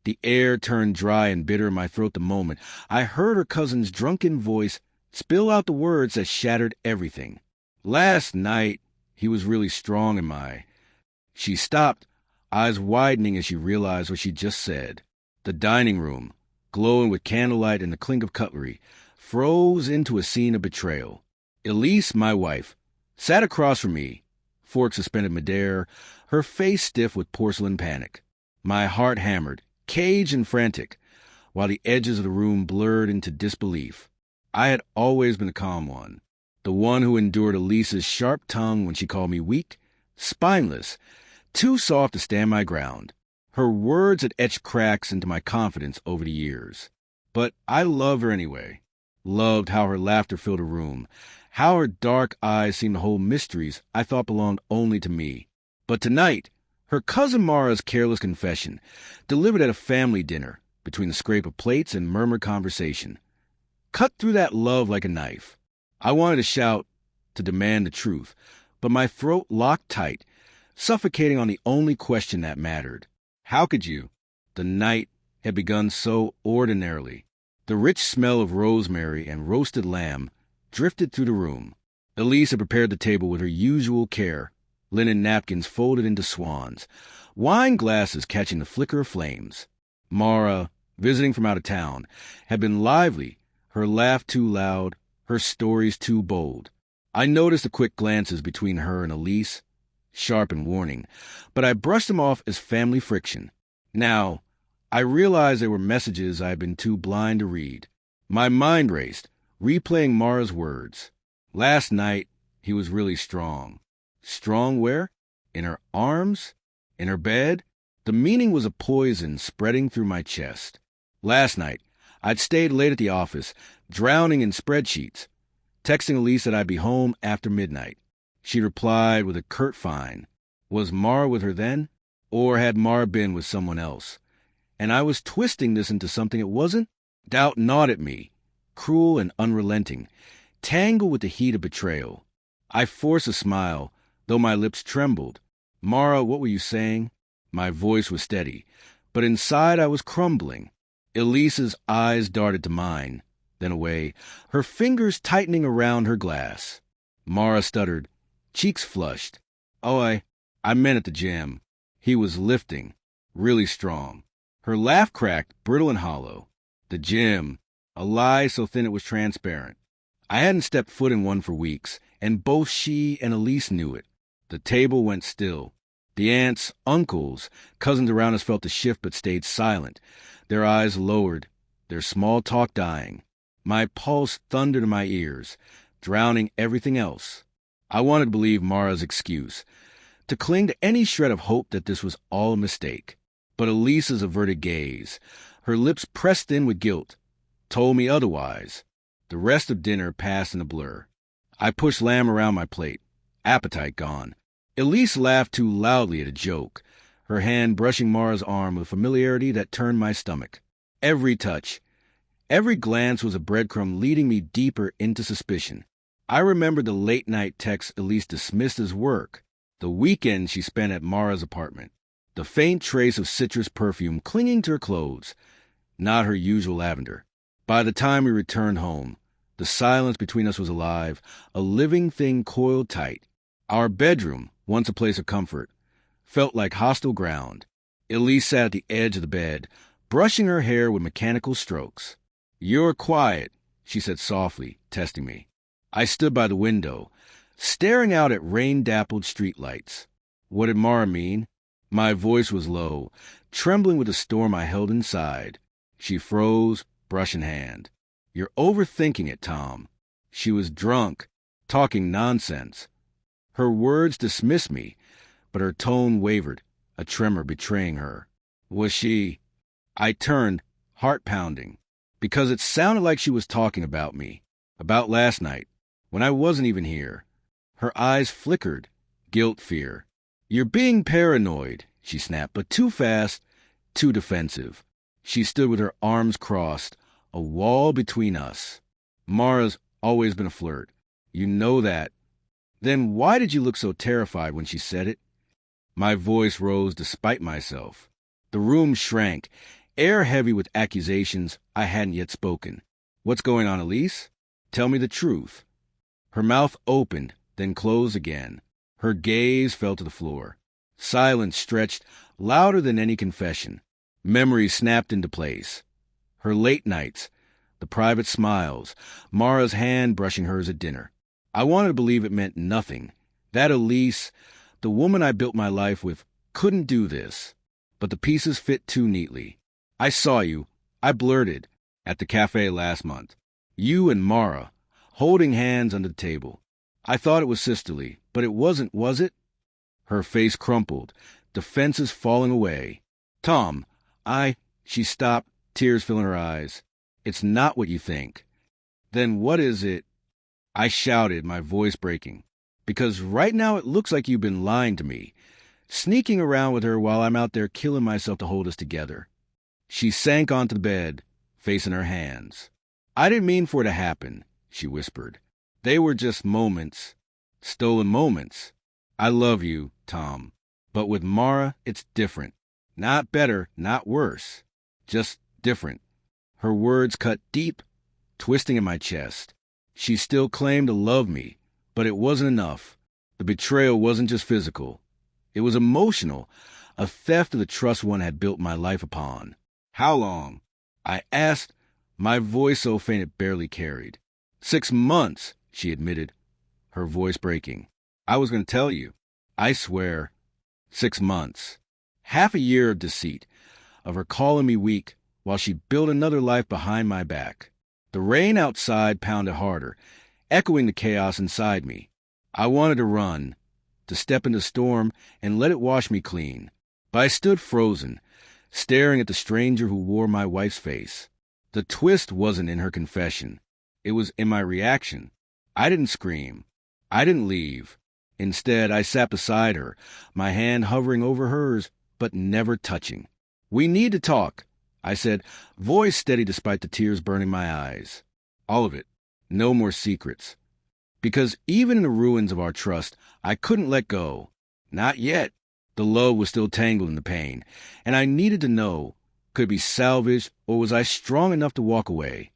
The air turned dry and bitter in my throat the moment I heard her cousin's drunken voice spill out the words that shattered everything. Last night, he was really strong in my... She stopped, eyes widening as she realized what she just said. The dining room, glowing with candlelight and the clink of cutlery, froze into a scene of betrayal. Elise, my wife, sat across from me, fork suspended midair, her face stiff with porcelain panic. My heart hammered, caged and frantic, while the edges of the room blurred into disbelief. I had always been the calm one, the one who endured Elise's sharp tongue when she called me weak, spineless, too soft to stand my ground. Her words had etched cracks into my confidence over the years. But I loved her anyway. Loved how her laughter filled a room, how her dark eyes seemed to hold mysteries I thought belonged only to me. But tonight, her cousin Mara's careless confession, delivered at a family dinner, between the scrape of plates and murmured conversation, cut through that love like a knife. I wanted to shout, to demand the truth, but my throat locked tight, suffocating on the only question that mattered. How could you? The night had begun so ordinarily. The rich smell of rosemary and roasted lamb drifted through the room. Elise had prepared the table with her usual care, linen napkins folded into swans, wine glasses catching the flicker of flames. Mara, visiting from out of town, had been lively, her laugh too loud, her stories too bold. I noticed the quick glances between her and Elise, sharp and warning, but I brushed them off as family friction. Now, I realized they were messages I had been too blind to read. My mind raced, replaying Mara's words. Last night, he was really strong. Strong where? In her arms? In her bed? The meaning was a poison spreading through my chest. Last night, I'd stayed late at the office, drowning in spreadsheets, texting Elise that I'd be home after midnight. She replied with a curt fine. Was Mara with her then? Or had Mara been with someone else? And I was twisting this into something it wasn't? Doubt gnawed at me, cruel and unrelenting, tangled with the heat of betrayal. I forced a smile, though my lips trembled. Mara, what were you saying? My voice was steady, but inside I was crumbling. Elise's eyes darted to mine, then away, her fingers tightening around her glass. Mara stuttered, cheeks flushed. Oh, I meant at the gym. He was lifting, really strong. Her laugh cracked, brittle and hollow. The gym, a lie so thin it was transparent. I hadn't stepped foot in one for weeks, and both she and Elise knew it. The table went still. The aunts, uncles, cousins around us felt the shift but stayed silent, their eyes lowered, their small talk dying. My pulse thundered in my ears, drowning everything else. I wanted to believe Mara's excuse, to cling to any shred of hope that this was all a mistake. But Elise's averted gaze, her lips pressed in with guilt, told me otherwise. The rest of dinner passed in a blur. I pushed lamb around my plate, appetite gone. Elise laughed too loudly at a joke, her hand brushing Mara's arm with familiarity that turned my stomach. Every touch, every glance was a breadcrumb leading me deeper into suspicion. I remembered the late-night text Elise dismissed as work, the weekend she spent at Mara's apartment, the faint trace of citrus perfume clinging to her clothes, not her usual lavender. By the time we returned home, the silence between us was alive, a living thing coiled tight. Our bedroom, once a place of comfort, felt like hostile ground. Elise sat at the edge of the bed, brushing her hair with mechanical strokes. "You're quiet," she said softly, testing me. I stood by the window, staring out at rain-dappled streetlights. What did Mara mean? My voice was low, trembling with the storm I held inside. She froze, brush in hand. "You're overthinking it, Tom." She was drunk, talking nonsense. Her words dismissed me, but her tone wavered, a tremor betraying her. Was she... I turned, heart pounding, because it sounded like she was talking about me, about last night, when I wasn't even here. Her eyes flickered, guilt, fear. "You're being paranoid," she snapped, but too fast, too defensive. She stood with her arms crossed, a wall between us. "Mara's always been a flirt. You know that. Then why did you look so terrified when she said it?" My voice rose despite myself. The room shrank, air heavy with accusations I hadn't yet spoken. What's going on, Elise? Tell me the truth. Her mouth opened, then closed again. Her gaze fell to the floor. Silence stretched louder than any confession. Memories snapped into place. Her late nights, the private smiles, Mara's hand brushing hers at dinner. I wanted to believe it meant nothing. That Elise, the woman I built my life with, couldn't do this. But the pieces fit too neatly. I saw you, I blurted, at the cafe last month. You and Mara, holding hands under the table. I thought it was sisterly, but it wasn't, was it? Her face crumpled, defenses falling away. Tom, she stopped, tears filling her eyes. It's not what you think. Then what is it? I shouted, my voice breaking. Because right now it looks like you've been lying to me, sneaking around with her while I'm out there killing myself to hold us together. She sank onto the bed, facing her hands. I didn't mean for it to happen, she whispered. They were just moments, stolen moments. I love you, Tom. But with Mara, it's different. Not better, not worse. Just different. Her words cut deep, twisting in my chest. She still claimed to love me, but it wasn't enough. The betrayal wasn't just physical. It was emotional, a theft of the trust one had built my life upon. How long? I asked, my voice so faint it barely carried. 6 months, she admitted, her voice breaking. I was going to tell you. I swear. 6 months. Half a year of deceit, of her calling me weak while she built another life behind my back. The rain outside pounded harder, echoing the chaos inside me. I wanted to run, to step in the storm and let it wash me clean. But I stood frozen, staring at the stranger who wore my wife's face. The twist wasn't in her confession. It was in my reaction. I didn't scream. I didn't leave. Instead, I sat beside her, my hand hovering over hers, but never touching. We need to talk, I said, voice steady despite the tears burning my eyes. All of it. No more secrets. Because even in the ruins of our trust, I couldn't let go. Not yet. The love was still tangled in the pain, and I needed to know, could it be salvaged, or was I strong enough to walk away?